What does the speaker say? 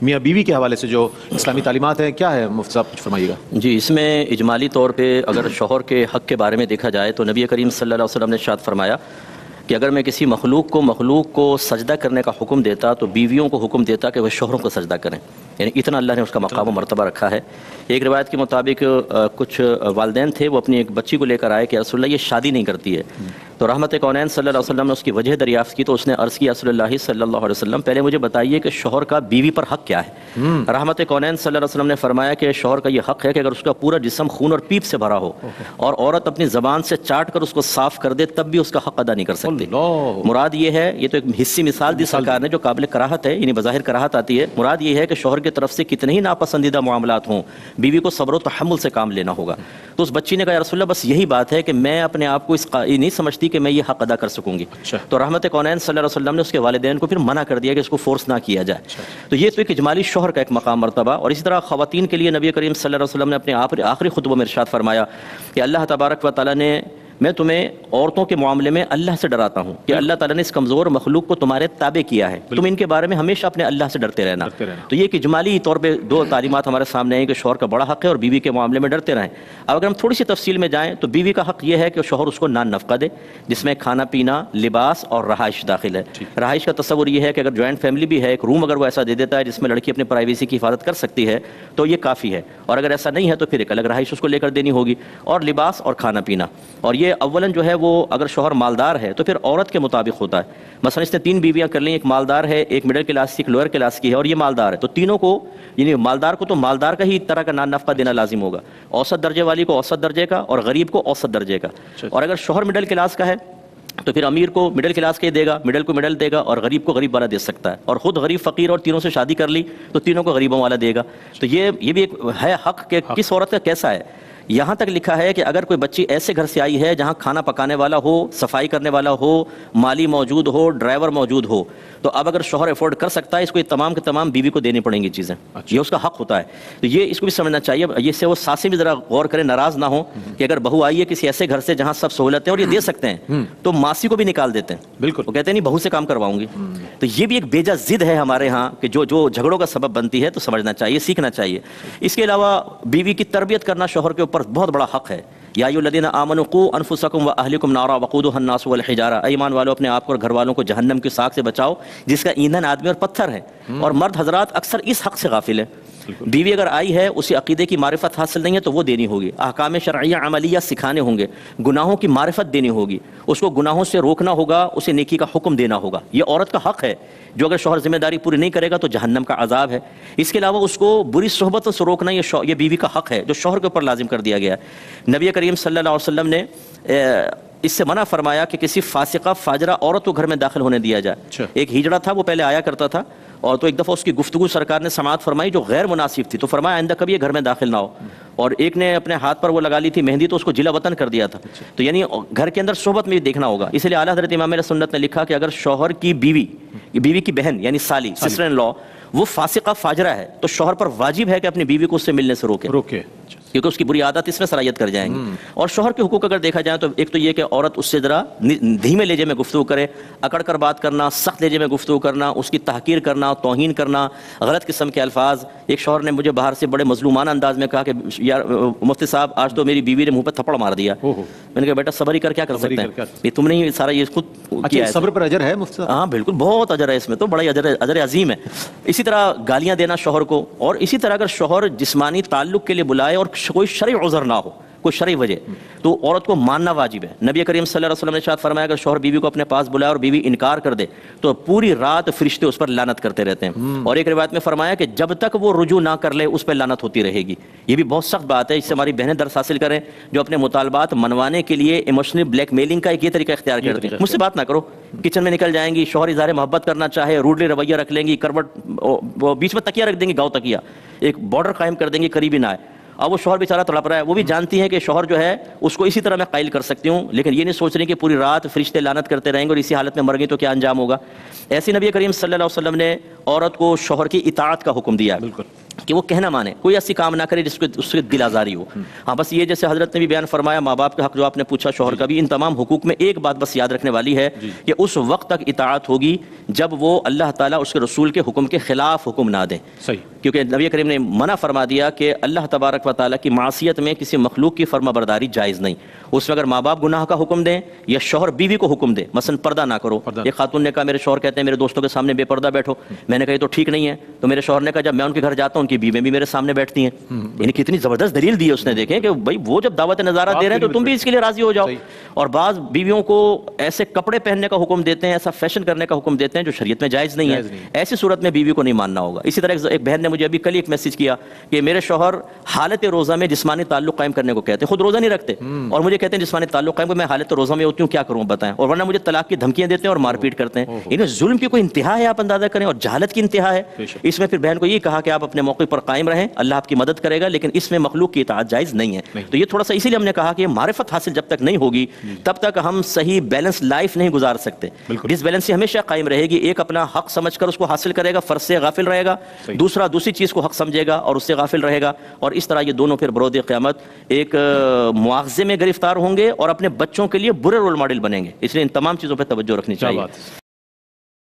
میاں بیوی کے حوالے سے جو اسلامی تعلیمات ہیں کیا ہے مفتی صاحب کچھ فرمائیے گا؟ جی، اس میں اجمالی طور پہ اگر شوہر کے حق کے بارے میں دیکھا جائے تو نبی کریم صلی اللہ علیہ وسلم نے ارشاد فرمایا کہ اگر میں کسی مخلوق کو سجدہ کرنے کا حکم دیتا تو بیویوں کو حکم دیتا کہ وہ شوہروں کو سجدہ کریں، یعنی اتنا اللہ نے اس کا مقام و مرتبہ رکھا ہے۔ ایک روایت کے مطابق کچھ والدین تھے، وہ اپنی ایک بچی کو لے کر آئے کہ رسول اللہ یہ شادی نہیں کرتی ہے، تو رحمت کونین صلی اللہ علیہ وسلم نے اس کی وجہ دریافت کی تو اس نے عرض کیا رسول اللہ صلی اللہ علیہ وسلم پہلے مجھے بتائیے کہ شوہر کا بیوی پر حق کیا ہے؟ رحمت کونین صلی اللہ علیہ وسلم نے فرمایا کہ شوہر کا یہ حق ہے کہ اگر اس کا پورا جسم خون اور پیپ سے بھرا ہو اور عورت اپنی زبان سے چاٹ کر اس کو صاف کر دے تب بھی اس کا حق ادا نہیں کر سکتی۔ مراد یہ ہے، یہ تو ایک حصی مثال دی سرکار نے جو قابل کراہت ہے، یعنی بظاہر کراہت آتی ہے، مراد یہ ہے کہ شوہر کی طرف سے کتنے ہی ناپسندیدہ معاملات ہوں بیوی کو صبر و تحمل سے کام لینا ہوگا۔ تو اس بچی نے کہا یا رسول اللہ بس یہی بات ہے کہ میں اپنے آپ کو نہیں سمجھتی کہ میں یہ حق ادا کر سکوں گی۔ تو رحمت کونین صلی اللہ علیہ وسلم نے اس کے والدین کو پھر منع کر دیا کہ اس کو فورس نہ کیا جائے۔ تو یہ تو ایک اجمالی شوہر کا ایک مقام مرتبہ، اور اسی طرح خواتین کے لیے نبی کریم صلی اللہ علیہ وسلم نے اپنے آخری خطبہ میں ارشاد فرمایا کہ اللہ تبارک و تعالیٰ نے میں تمہیں عورتوں کے معاملے میں اللہ سے ڈراتا ہوں کہ اللہ تعالیٰ نے اس کمزور مخلوق کو تمہارے تابع کیا ہے، تم ان کے بارے میں ہمیشہ اپنے اللہ سے ڈرتے رہنا۔ تو یہ ایک اجمالی طور پہ دو تعلیمات ہمارے سامنے ہیں کہ شوہر کا بڑا حق ہے اور بیوی کے معاملے میں ڈرتے رہیں۔ اب اگر ہم تھوڑی سی تفصیل میں جائیں تو بیوی کا حق یہ ہے کہ شوہر اس کو نان نفقہ دے، جس میں کھانا پینا، لباس اور رہائش داخل ہے۔ رہائش کا تصور یہ ہے کہ اگر جوائنٹ فیملی بھی ہے، ایک روم اگر وہ ایسا دے دیتا ہے جس میں لڑکی اپنی پرائیویسی کی حفاظت کر سکتی ہے تو یہ کافی ہے، اور اگر ایسا نہیں ہے تو پھر ایک الگ رہائش اس کو لے کر دینی ہوگی، اور لباس اور کھانا پینا۔ اور یہ اولاً جو ہے وہ اگر شوہر مالدار ہے تو پھر عورت کے مطابق ہوتا ہے۔ مثلا اس نے 3 بیویاں کر لیں، ایک مالدار ہے، ایک مڈل کلاس کی، ایک لوئر کلاس کی ہے، اور یہ مالدار ہے، تو تینوں کو یعنی مالدار کو تو مالدار کا ہی طرح کا نان نفقہ دینا لازم ہوگا، اوسط درجے والی کو اوسط درجے کا اور غریب کو اوسط درجے کا۔ اور اگر شوہر مڈل کلاس کا ہے تو پھر امیر کو مڈل کلاس کے دے گا، مڈل کو مڈل دے گا، اور غریب کو غریب والا دے سکتا ہے، اور خود غریب فقیر اور تینوں سے شادی کر لی تو تینوں کو غریبوں والا دے گا۔ تو یہ بھی ایک ہے حق کہ کس عورت کا کیسا ہے۔ یہاں تک لکھا ہے کہ اگر کوئی بچی ایسے گھر سے آئی ہے جہاں کھانا پکانے والا ہو، صفائی کرنے والا ہو، مالی موجود ہو، ڈرائیور موجود ہو، تو اب اگر شوہر افورڈ کر سکتا ہے اس کو یہ تمام کے تمام بیوی کو دینی پڑیں گی چیزیں، یہ اس کا حق ہوتا ہے۔ تو یہ اس کو بھی سمجھنا چاہیے، یہ سے وہ ساسیں بھی ذرا غور کریں، ناراض نہ ہوں کہ اگر بہو آئی ہے کسی ایسے گھر سے جہاں سب سہولتیں اور یہ دے سکتے ہیں تو ماسی کو بھی نکال دیتے ہیں، بالکل، وہ کہتے ہیں نہیں بہو سے کام کرواؤں گی۔ تو یہ بھی ایک بیجا ضد ہے ہمارے ہاں کہ جو جھگڑوں کا سبب بنتی ہے، تو سمجھنا چاہیے، سیکھنا چاہیے۔ اس کے علاوہ بیوی کی تربیت کرنا شوہر کے اوپر بہت بڑا حق ہے۔ یا ایھا الذین آمنوا قوا انفسکم واہلکم نارا وقودھا الناس والحجارہ، اے ایمان والو اپنے آپ کو اور گھر والوں کو جہنم کی ساگ سے بچاؤ جس کا ایندھن آدمی اور پتھر ہے۔ اور مرد حضرات اکثر اس حق سے غافل ہیں۔ بیوی اگر آئی ہے، اسے عقیدے کی معرفت حاصل نہیں ہے تو وہ دینی ہوگی، احکام شرعیہ عملیہ سکھانے ہوں گے، گناہوں کی معرفت دینی ہوگی، اس کو گناہوں سے روکنا ہوگا، اسے نیکی کا حکم دینا ہوگا۔ یہ عورت کا حق ہے، جو اگر شوہر ذمہ داری پوری نہیں کرے گا تو جہنم کا عذاب ہے۔ اس کے علاوہ اس کو بری صحبتوں سے روکنا یہ بیوی کا حق ہے جو شوہر کے اوپر لازم کر دیا گیا ہے۔ نبی کریم صلی اللہ علیہ وسلم نے اس سے منع فرمایا کہ کسی فاسقہ فاجرہ عورت کو گھر میں داخل ہونے دیا جائے۔ ایک ہجڑا تھا، وہ پہلے آیا کرتا تھا، اور تو ایک دفعہ اس کی گفتگو سرکار نے سماعت فرمائی جو غیر مناسب تھی، تو فرمایا آئندہ کبھی یہ گھر میں داخل نہ ہو۔ اور ایک نے اپنے ہاتھ پر وہ لگا لی تھی مہندی، تو اس کو جلا وطن کر دیا تھا۔ تو یعنی گھر کے اندر صحبت میں بھی دیکھنا ہوگا۔ اس لیے اعلیٰ حضرت امام سنت نے لکھا کہ اگر شوہر کی بیوی کی بہن یعنی سالی، سسٹر ان لا، وہ فاسقہ فاجرہ ہے تو شوہر پر واجب ہے کہ اپنی بیوی کو اس سے ملنے سے روکے، کیونکہ اس کی بری عادت اس میں صلاحیت کر جائیں گی۔ اور شوہر کے حقوق اگر دیکھا جائے تو ایک تو یہ کہ عورت اس سے ذرا دھیمے لہجے میں گفتگو کرے، اکڑ کر بات کرنا، سخت لہجے میں گفتگو کرنا، اس کی تحقیر کرنا، توہین کرنا، غلط قسم کے الفاظ۔ ایک شوہر نے مجھے باہر سے بڑے مظلومانہ انداز میں کہا کہ یار مفتی صاحب آج تو میری بیوی نے منہ پہ تھپڑ مار دیا۔ میں نے کہا بیٹا صبر ہی کر، کیا کر سکتے ہیں، یہ تم نے سارا یہ خود کیا ہے۔ صبر پر اجر ہے مفتی صاحب؟ ہاں بالکل، بہت اجر ہے اس میں، تو بڑا اجر عظیم ہے۔ اسی طرح گالیاں دینا شوہر کو، اور اسی طرح اگر شوہر جسمانی تعلق کے لیے بلائے اور کوئی شرعی عذر نہ ہو، کوئی شرعی وجہ، تو عورت کو ماننا واجب ہے۔ نبی کریم صلی اللہ علیہ وسلم نے ارشاد فرمایا اگر شوہر بیوی کو اپنے پاس بلائے اور بیوی انکار کر دے تو پوری رات فرشتے اس پر لعنت کرتے رہتے ہیں۔ اور ایک روایت میں فرمایا کہ جب تک وہ رجوع نہ کر لے اس پہ لعنت ہوتی رہے گی۔ یہ بھی بہت سخت بات ہے، اس سے ہماری بہنیں درس حاصل کریں جو اپنے مطالبات منوانے کے لیے ایموشنل بلیک میلنگ کا ایک یہ طریقہ اختیار کرتی ہیں۔ مجھ سے بات نہ کرو، کچن میں نکل جائیں گی، شوہر اظہار محبت کرنا چاہے روڈلی رویہ رکھ لیں گی، کروٹ بیچ میں تکیہ رکھ دیں گی، گاؤ تکیہ، ایک بارڈر قائم کر دیں گی، قریبی نہ آئے۔ اب وہ شوہر بیچارہ تڑپ رہا ہے، وہ بھی جانتی ہیں کہ شوہر جو ہے اس کو اسی طرح میں قائل کر سکتی ہوں، لیکن یہ نہیں سوچ رہی کہ پوری رات فرشتے لعنت کرتے رہیں گے اور اسی حالت میں مر گئی تو کیا انجام ہوگا۔ ایسی نبی کریم صلی اللہ علیہ وسلم نے عورت کو شوہر کی اطاعت کا حکم دیا ہے۔ کہ وہ کہنا مانے، کوئی ایسی کام نہ کرے جس کو اس سے دل آزاری ہو. ہاں بس یہ جیسے حضرت نے بھی بیان فرمایا ماں باپ کے حق جو آپ نے پوچھا شوہر کا بھی، ان تمام حقوق میں ایک بات بس یاد رکھنے والی ہے کہ اس وقت تک اطاعت ہوگی جب وہ اللہ تعالیٰ اس کے رسول کے حکم کے خلاف حکم نہ دیں. صحیح. کیونکہ نبی کریم نے منع فرما دیا کہ اللہ تبارک و تعالیٰ کی معصیت میں کسی مخلوق کی فرما برداری جائز نہیں. اس میں اگر ماں باپ گناہ کا حکم دیں یا شوہر بیوی کو حکم دے، مثلا پردہ نہ کرو. ایک خاتون نے کہا میرے شوہر کہتے ہیں میرے دوستوں کے سامنے بے پردہ بیٹھو. میں نے کہا یہ تو ٹھیک نہیں ہے. تو میرے شوہر نے کہا جب میں ان کے گھر جاتا ہوں ان کی بیویاں بھی میرے سامنے بیٹھتی ہیں. یعنی کتنی زبردست دلیل دی ہے اس نے. دیکھیں کہ بھائی وہ جب دعوت نظارہ دے رہے ہیں تو تم بھی اس کے لیے راضی ہو جاؤ. اور بعض بیویوں کو ایسے کپڑے پہننے کا حکم دیتے ہیں، ایسا فیشن کرنے کا حکم دیتے ہیں جو شریعت میں جائز نہیں ہے. ایسی صورت میں بیوی کو نہیں ماننا ہوگا. اسی طرح ایک بہن نے مجھے ابھی کل ایک میسج کیا کہ میرے شوہر حالت روزہ میں جسمانی تعلق قائم کرنے کو کہتے ہیں، خود روزہ نہیں رکھتے اور مجھے کہتے ہیں جسمانی تعلق قائم. میں حالت روزہ میں ہوتی ہوں کیا کروں بتائیں. اور ورنہ مجھے طلاق کی دھمکیاں دیتے ہیں اور مار پیٹ کرتے ہیں. انہیں ظلم کی کوئی انتہا ہے، آپ اندازہ کریں، اور جہالت کی انتہا ہے. اس میں پھر بہن کو یہ کہا کہ آپ اپنے موقع پر قائم رہیں، اللہ آپ کی مدد کرے گا، لیکن اس میں مخلوق کی اطاعت جائز نہیں ہے. تو یہ تھوڑا سا اسی لیے ہم نے کہا کہ معرفت حاصل جب تک نہیں ہوگی تب تک ہم صحیح بیلنس لائف نہیں گزار سکتے. ڈس بیلنسی ہمیشہ قائم رہے گی. ایک اپنا حق سمجھ کر اس کو حاصل کرے گا، فرض سے غافل رہے گا، دوسرا دوسری چیز کو حق سمجھے گا اور اس سے غافل رہے گا. اور اس طرح یہ دونوں پھر برود قیامت ایک مواخذے میں گرفتار ہوں گے اور اپنے بچوں کے لیے برے رول ماڈل بنیں گے. اس لیے ان تمام چیزوں پہ توجہ رکھنی چاہیے.